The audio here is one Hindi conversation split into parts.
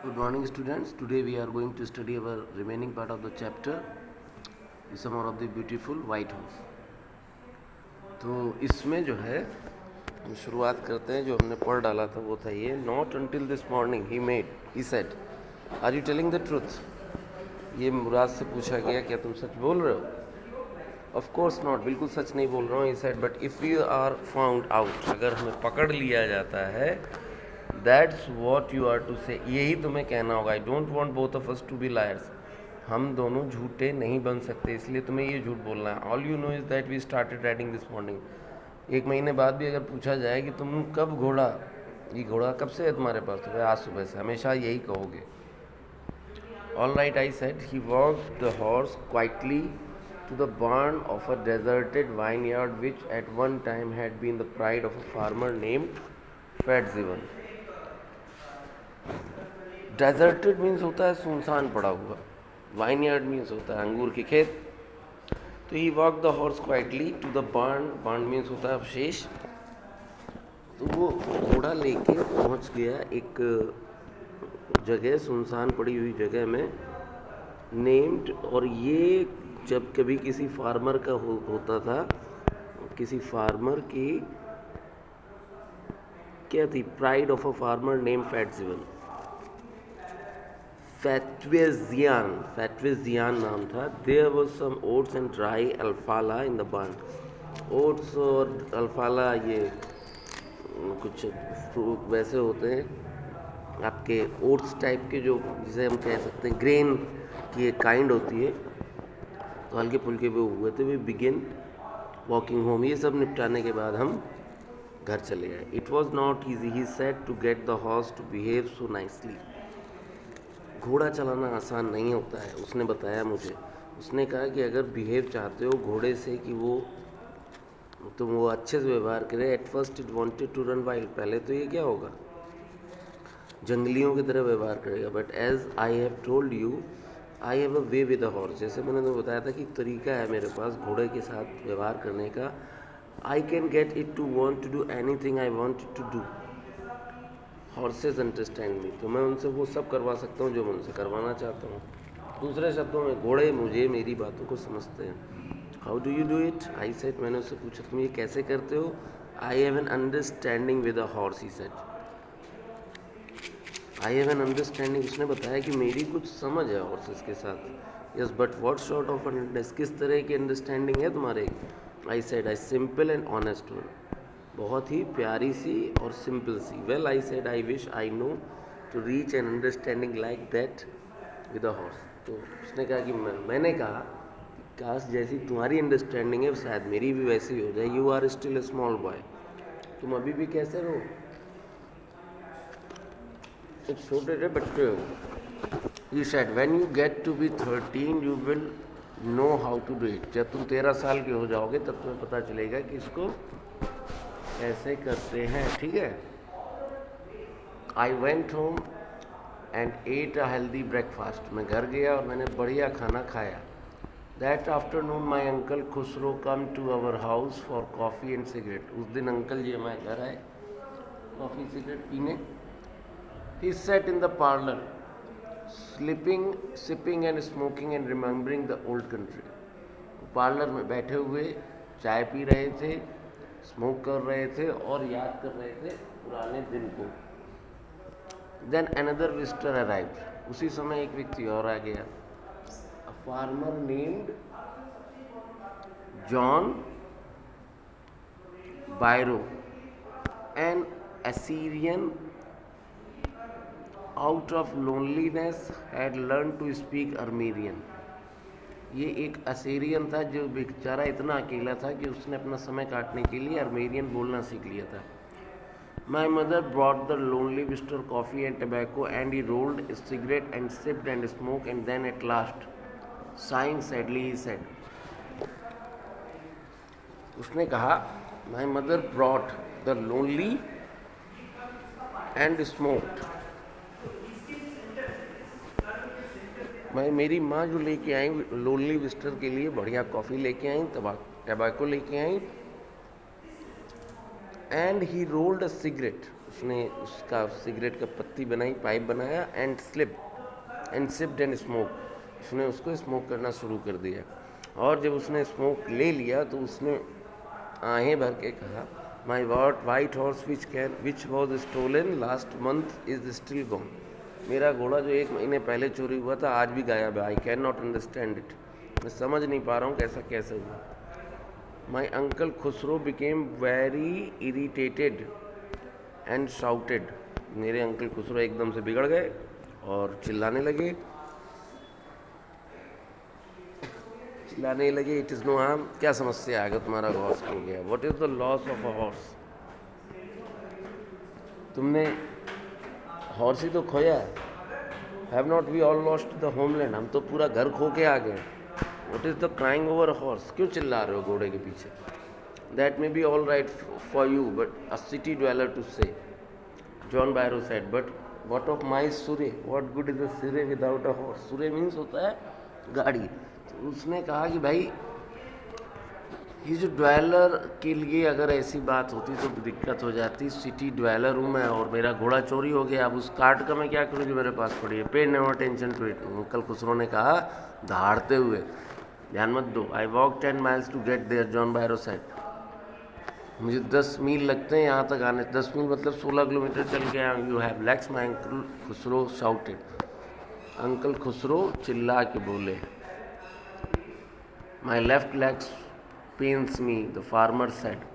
Good morning, students. Today we are going to study our remaining part of the chapter, The Summer of the Beautiful White House. तो इसमें जो है हम शुरुआत करते हैं. जो हमने पढ़ डाला था वो था ये, not until this morning he said, are you telling the truth. ये मुराद से पूछा गया, क्या तुम सच बोल रहे हो? ऑफ कोर्स नॉट, बिल्कुल सच नहीं बोल रहा हूँ. He said, but if you are found out, अगर हमें पकड़ लिया जाता है, that's what you are to say, यही तुम्हें कहना होगा. I don't want both of us to be liars. हम दोनों झूठे नहीं बन सकते, इसलिए तुम्हें ये झूठ बोलना है. All you know is that we started riding this morning. एक महीने बाद भी अगर पूछा जाए कि तुम कब ये घोड़ा कब से है तुम्हारे पास, तो आज सुबह से, हमेशा यही कहोगे. All right, I said. He walked the horse quietly to the barn of a deserted vineyard which at one time had been the pride of a farmer named Fitzgibbon. Deserted means होता है सुनसान पड़ा हुआ. Vineyard means होता है अंगूर के खेत. तो he walked the horse quietly to the barn. Barn means होता है अवशेष. तो वो घोड़ा लेके पहुंच गया एक जगह, सुनसान पड़ी हुई जगह में, नेम्ड. और ये जब कभी किसी फार्मर का होता था, किसी फार्मर की क्या थी, pride of a farmer name फैट्जिवन. फैट्वेजियान नाम था. There was some oats and dry अल्फाला इन द बार्न. ओट्स और अल्फाला ये कुछ फ्रूट वैसे होते हैं आपके, ओट्स टाइप के, जो जिसे हम कह सकते हैं ग्रेन की एक काइंड होती है. तो हल्के फुल्के वो हुए थे. We begin walking home. ये सब निपटाने के बाद हम घर चले गए. It was not easy, he said, to get the horse to behave so nicely. घोड़ा चलाना आसान नहीं होता है, उसने बताया मुझे. उसने कहा कि अगर बिहेव चाहते हो घोड़े से कि वो अच्छे से व्यवहार करे. At first it wanted to run wild. पहले तो ये क्या होगा, जंगलियों की तरह व्यवहार करेगा. But as I have told you, I have a way with a horse. जैसे मैंने तो बताया था कि तरीका है मेरे पास घोड़े के साथ व्यवहार करने का. I can get it to want to do anything I want to do. Horses understand me. तो मैं उनसे वो सब करवा सकता हूँ जो मैं उनसे करवाना चाहता हूँ. दूसरे शब्दों में घोड़े मुझे, मेरी बातों को समझते हैं. How do you do it, I said. मैंने उससे पूछा तुम ये कैसे करते हो. I have an understanding with a horse, he said. I have an understanding. उसने बताया कि मेरी कुछ समझ है हॉर्सेस के साथ. Yes, but what sort of understanding, किस तरह की अंडरस्टैंडिंग है तुम्हारे. I said, I simple and honest one. बहुत ही प्यारी सी और सिंपल सी. Well, I said, I wish I know to reach an understanding like that with a horse. तो उसने कहा कि मैंने कहा काश जैसी तुम्हारी अंडरस्टैंडिंग है शायद मेरी भी वैसी हो जाए. You are still a small boy. तुम अभी भी कैसे रहो, एक छोटे से बच्चे हो. He said, when you get to be 13 you will know how to do it. जब तुम 13 साल के हो जाओगे तब तुम्हें पता चलेगा कि इसको कैसे करते हैं. ठीक है. I went home and ate a healthy breakfast. मैं घर गया और मैंने बढ़िया खाना खाया. That afternoon my uncle Khusro come to our house for coffee and cigarette. उस दिन अंकल जी हमारे घर आए कॉफ़ी सिगरेट पीने. He sat in the parlor, sipping and smoking and remembering the old country. Parlour में बैठे हुए चाय पी रहे थे, स्मोक कर रहे थे और याद कर रहे थे पुराने दिन को. Then another visitor arrived. उसी समय एक व्यक्ति और आ गया. A farmer named John Byro, an Assyrian out of loneliness had learn to speak Armenian. ये एक असीरियन था जो बेचारा इतना अकेला था कि उसने अपना समय काटने के लिए अर्मेनियन बोलना सीख लिया था. My mother brought the lonely visitor coffee and tobacco and he rolled a cigarette and sipped and smoke and then at last sighing sadly he said. उसने कहा my mother brought the lonely and smoked. मेरी माँ जो लेके आई लोनली विस्टर के लिए बढ़िया कॉफ़ी लेके आई, टबैको लेके आई. And he rolled a cigarette. उसने उसका सिगरेट का पत्ती बनाई, पाइप बनाया एंड सिप्ड एंड स्मोक। उसने उसको स्मोक करना शुरू कर दिया और जब उसने स्मोक ले लिया तो उसने आहें भर के कहा, my white horse which was stolen last month is still gone. मेरा घोड़ा जो 1 महीने पहले चोरी हुआ था आज भी गायब है। I can not understand it. मैं समझ नहीं पा रहा हूँ कैसा कैसे हुआ। My uncle Khosrove became very irritated and shouted. मेरे अंकल खुसरो एकदम से बिगड़ गए और चिल्लाने लगे। It is no harm. क्या समस्या आएगा, तुम्हारा हॉर्स खो गया। What is the loss of a horse. तुमने हॉर्स ही तो खोया है। Have not we all lost the homeland. हम तो पूरा घर खो के आ गए। What is the crying over a horse. क्यों चिल्ला रहे हो घोड़े के पीछे। That may be all right for you but a city dweller to say, John Byro said, but what of my surrey, what good is a surrey without a horse. Surrey means होता है गाड़ी। तो उसने कहा कि भाई ये जो ड्वेलर के लिए अगर ऐसी बात होती तो दिक्कत हो जाती। सिटी ड्वेलर हूँ मैं और मेरा घोड़ा चोरी हो गया। अब उस कार्ड का मैं क्या करूँ जो मेरे पास पड़ी है। Pay no attention to it. Uncle Khosrove ने कहा दहाड़ते हुए, ध्यान मत दो। I walk 10 miles to get there, John Byro said. मुझे 10 मील लगते हैं यहाँ तक आने। 10 मील मतलब 16 किलोमीटर चल गया। You have lakhs, my uncle Khusro shouted. Uncle Khusro चिल्ला के बोले। My left legs pains me, the farmer said.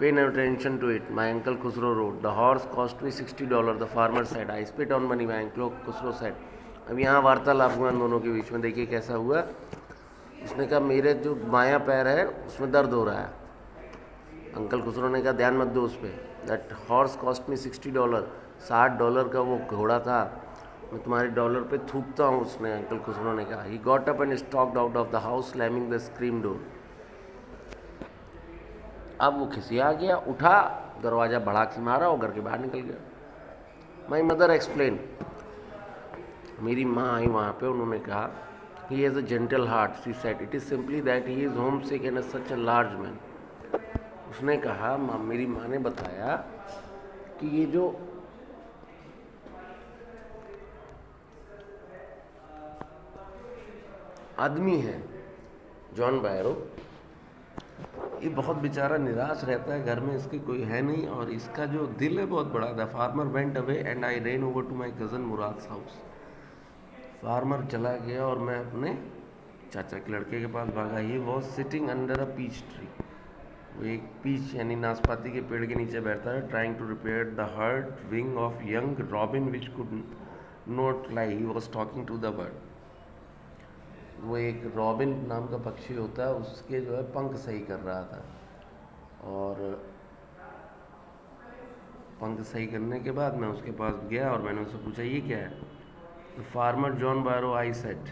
Pay no attention to it, my uncle Khusro wrote. The horse cost me $60, the farmer said. I spit on money, my uncle Khusro said. अब यहाँ वार्तालाप हुआ इन दोनों के बीच में। देखिए कैसा हुआ। उसने कहा मेरे जो बायां पैर है उसमें दर्द हो रहा है। अंकल खुसरो ने कहा ध्यान मत दो उस पर। दैट हॉर्स कॉस्ट मी $60, $60 का वो घोड़ा था, मैं तुम्हारे डॉलर पे थूकता हूँ। उसने अंकल खुसरो ने कहा। He got up and stocked out of the house slamming the screen door. अब वो खिसिया गया, उठा, दरवाज़ा भड़ाक से मारा और घर के बाहर निकल गया। My mother explain. मेरी माँ आई वहाँ पे, उन्होंने कहा he has a gentle heart, she said. It is simply that he is home sick and such a large man. उसने कहा, मेरी माँ ने बताया कि ये जो आदमी है जॉन बायरो, ये बहुत बेचारा निराश रहता है। घर में इसके कोई है नहीं और इसका जो दिल है बहुत बड़ा। The farmer went away and I ran over to my cousin Murad house. Farmer चला गया और मैं अपने चाचा के लड़के के पास भागा। He was sitting under a peach tree. वो एक पीच यानी नाशपाती के पेड़ के नीचे बैठा है। Trying to repair the hurt wing of young robin which could not fly. He was talking to the bird. वो एक रॉबिन नाम का पक्षी होता है, उसके जो है पंख सही कर रहा था। और पंख सही करने के बाद मैं उसके पास गया और मैंने उससे पूछा ये क्या है। Farmer John Byro I set.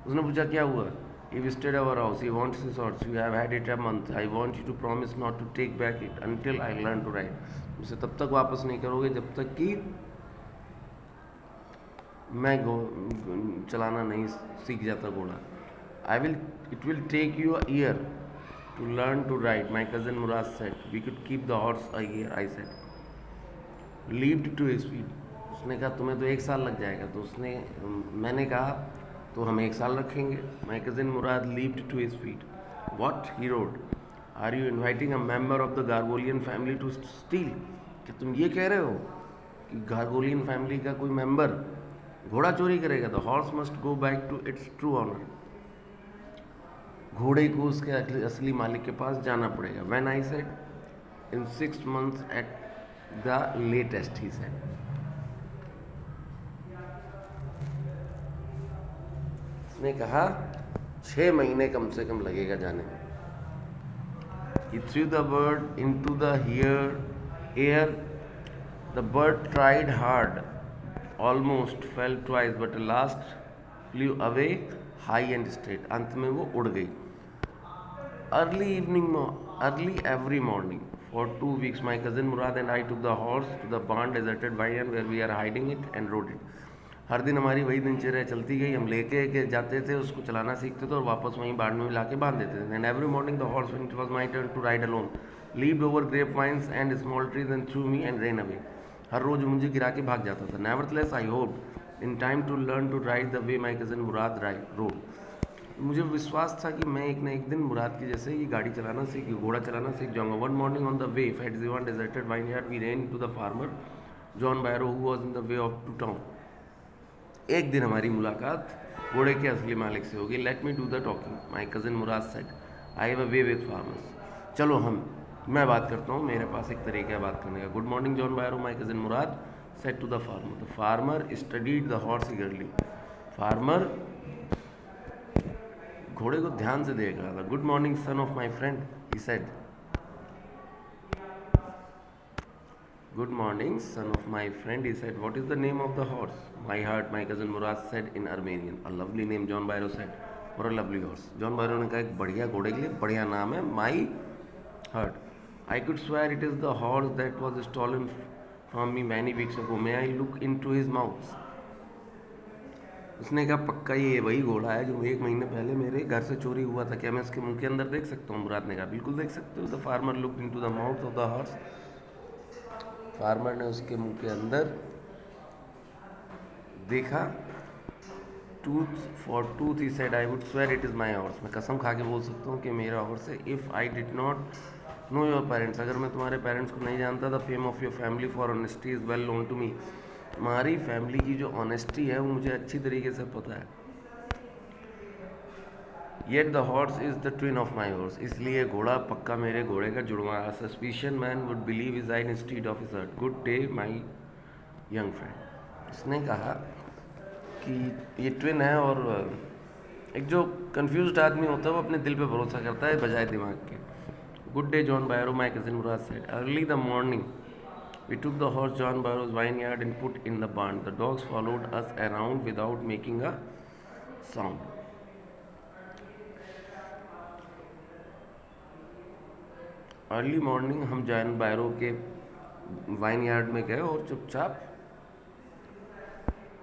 उसने पूछा क्या हुआ। He visited our house, he wants his horse, you have had it a month, I want you to promise not to take back it until I learn to ride. उसे तब तक वापस नहीं करोगे जब तक कि मैं चलाना नहीं सीख जाता घोड़ा। It will take you a year to learn to ride, my cousin Murad said. We could keep the horse a year, I said. Leaped to his feet. उसने कहा तुम्हें तो 1 साल लग जाएगा। तो मैंने कहा तो हम 1 साल रखेंगे। My cousin Murad leaped to his feet. What? He roared. Are you inviting a member of the Gargolian family to steal? क्या तुम ये कह रहे हो कि गार्गोलियन फैमिली का कोई मेंबर घोड़ा चोरी करेगा। The horse must go back to its true owner. घोड़े को उसके असली मालिक के पास जाना पड़ेगा। When I said in 6 months at the latest, he said. उसने कहा 6 महीने कम से कम लगेगा जाने में। He threw the bird into the air. The bird tried hard, almost fell twice, but at last flew away high and straight. अंत में वो उड़ गई। Early every morning for 2 weeks, my cousin Murad and I took the horse to the barn deserted vineyard where we are hiding it and rode it. हर दिन हमारी वही दिनचर्या चलती गई। हम लेके जाते थे, उसको चलाना सीखते थे और वापस वहीं बाड़ में ला के बांध देते थे। And every morning the horse, when it was my turn to ride alone, leaped over grapevines and small trees and threw me and ran away. हर रोज़ मुझे गिरा के भाग जाता था. Nevertheless I hope in time to learn to ride the way my cousin Mourad rode. मुझे विश्वास था कि मैं एक ना एक दिन मुराद की जैसे ये गाड़ी चलाना सीख घोड़ा चलाना सीख जाऊंगा. One morning on the way Fairhaven deserted vineyard we ran into the farmer John Barrow who was in the way of to town. एक दिन हमारी मुलाकात घोड़े के असली मालिक से होगी. Let me do the talking my cousin Murad said. I have a way with farmers. चलो मैं बात करता हूँ, मेरे पास एक तरीका है बात करने का. Good morning John Byro my cousin Murad said to the farmer. The farmer studied the horse eagerly. Farmer घोड़े को ध्यान से देख रहा था. Good morning son of my friend he said. Good morning, son of my friend, he said. What is the name of the horse? My heart, my cousin Murad said in Armenian. A lovely name, John Byro said. For a lovely horse. John Byro ने कहा एक बढ़िया घोड़े के लिए बढ़िया नाम है. My heart. I could swear it is the horse that was stolen from me many weeks ago. May I look into his mouth? उसने कहा पक्का ये वही घोड़ा है जो एक महीने पहले मेरे घर से चोरी हुआ था. क्या मैं इसके मुंह के अंदर देख सकता हूँ? मुराद ने कहा बिल्कुल देख सकते हो. The farmer looked into the mouth of the horse. Farmer ने उसके मुंह के अंदर देखा. Tooth for tooth he said I would swear it is my horse. मैं कसम खा के बोल सकता हूँ कि मेरा हॉर्स है. If I did not know your parents. अगर मैं तुम्हारे पेरेंट्स को नहीं जानता. The fame of your family for honesty is well known to me. हमारी फैमिली की जो ऑनेस्टी है वो मुझे अच्छी तरीके से पता है. Yet the horse is the twin of my horse. इसलिए घोड़ा पक्का मेरे घोड़े का जुड़वा. Suspicious man would believe is I instead of is heart. Good day my young friend. उसने कहा कि ये ट्विन है और एक जो कंफ्यूज्ड आदमी होता है वो अपने दिल पे भरोसा करता है बजाय दिमाग के. Good day John Byro my cousin Murad said. Early the morning we took the horse John Barrow's vineyard and put in the barn. The dogs followed us around without making a sound. Early morning हम जॉन बायरो के वाइन यार्ड में गए और चुपचाप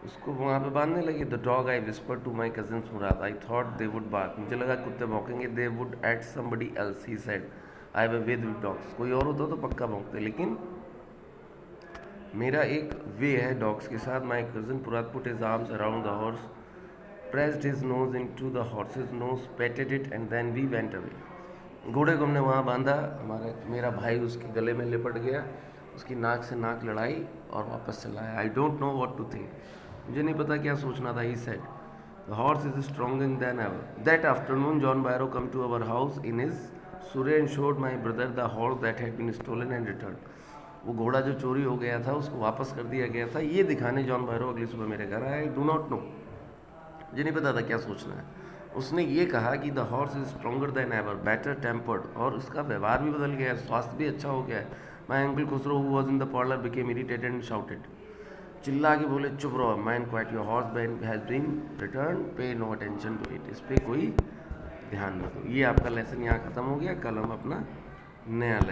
उसको वहाँ पे बांधने लगे. The dog I whisper to my cousins Mourad. I thought they would bark. मुझे लगा कुत्ते भौंकेंगे. They would at somebody else he said. I have a way with dogs. कोई और होता तो पक्का भौंकते लेकिन मेरा एक वे है डॉग्स के साथ. My cousin Mourad put his arms around the horse, pressed his nose into the horse's nose, patted it and then we went away. घोड़े को हमने वहाँ बांधा. मेरा भाई उसके गले में लिपट गया, उसकी नाक से नाक लड़ाई और वापस चला आया. I don't know what to think. मुझे नहीं पता क्या सोचना था. He said the horse is stronger than ever. That afternoon John Byro came to our house in his surrey and showed my brother the horse that had been stolen and return. वो घोड़ा जो चोरी हो गया था उसको वापस कर दिया गया था. ये दिखाने जॉन बायरो अगली सुबह मेरे घर आया. I do not know. मुझे नहीं पता था क्या सोचना है. उसने ये कहा कि the horse is stronger than ever, better tempered. और उसका व्यवहार भी बदल गया है, स्वास्थ्य भी अच्छा हो गया है. My uncle Khosrove who was in the parlour became irritated and shouted. चिल्ला के बोले चुप रहो. Man quiet your horse has been return, pay no attention to it. इस पर कोई ध्यान न दो. ये आपका लेसन यहाँ ख़त्म हो गया. कल हम अपना नया लेसन